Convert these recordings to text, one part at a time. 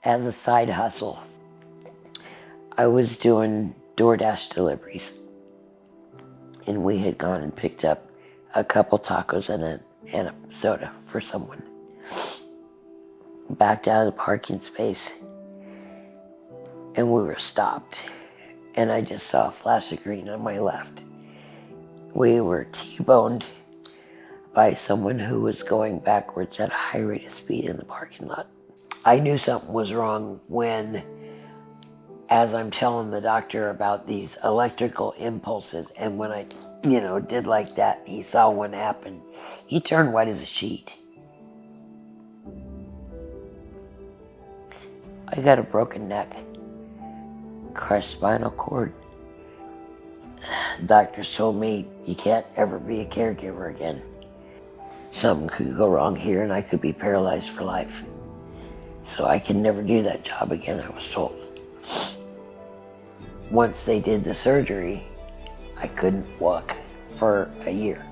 As a side hustle, I was doing DoorDash deliveries, and we had gone and picked up a couple tacos and a soda for someone. Backed out of the parking space, and we were stopped, and I just saw a flash of green on my left. We were T-boned by someone who was going backwards at a high rate of speed in the parking lot. I knew something was wrong when, as I'm telling the doctor about these electrical impulses, and when I, did like that, he saw one happen. He turned white as a sheet. I got a broken neck, crushed spinal cord. Doctors told me you can't ever be a caregiver again. Something could go wrong here and I could be paralyzed for life. So I can never do that job again, I was told. Once they did the surgery, I couldn't walk for a year.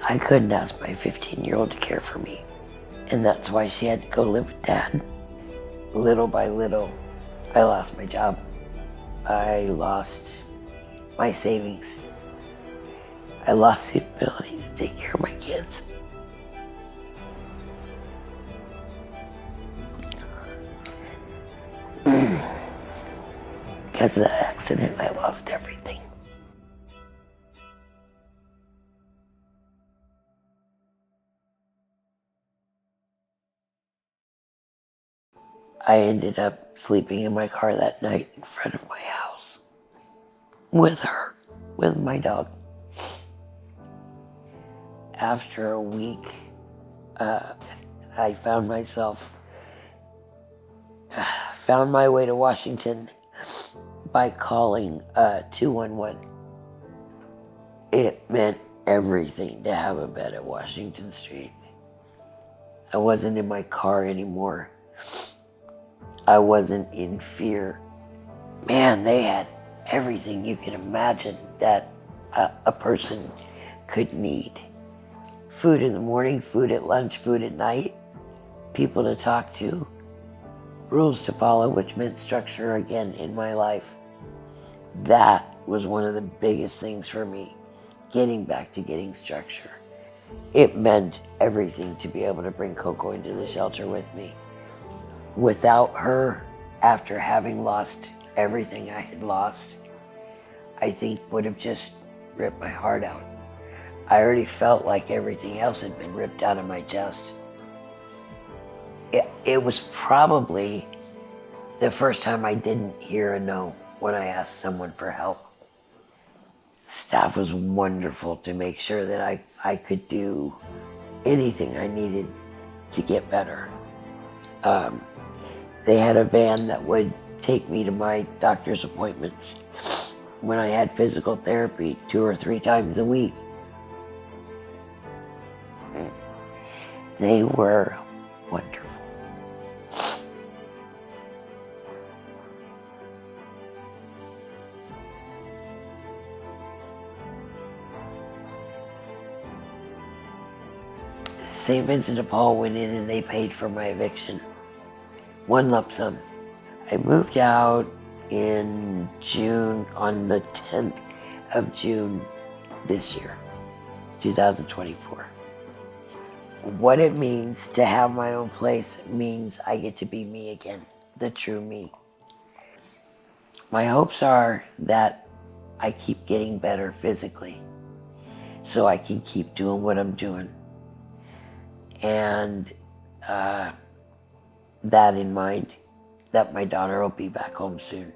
I couldn't ask my 15-year-old to care for me. And that's why she had to go live with Dad. Little by little, I lost my job. I lost my savings. I lost the ability to take care of my kids. Because of that accident, I lost everything. I ended up sleeping in my car that night in front of my house with her, with my dog. After a week, I found my way to Washington by calling 211. It meant everything to have a bed at Washington Street. I wasn't in my car anymore. I wasn't in fear. Man, they had everything you can imagine that a person could need. Food in the morning, food at lunch, food at night, people to talk to, rules to follow, which meant structure again in my life. That was one of the biggest things for me, getting back to getting structure. It meant everything to be able to bring Coco into the shelter with me. Without her, after having lost everything I had lost, I think would have just ripped my heart out. I already felt like everything else had been ripped out of my chest. It was probably the first time I didn't hear a no when I asked someone for help. Staff was wonderful to make sure that I could do anything I needed to get better. They had a van that would take me to my doctor's appointments when I had physical therapy 2 or 3 times a week. They were wonderful. St. Vincent de Paul went in and they paid for my eviction. One lump sum. I moved out in June, on the 10th of June this year, 2024. What it means to have my own place means I get to be me again, the true me. My hopes are that I keep getting better physically so I can keep doing what I'm doing. And that in mind, that my daughter will be back home soon.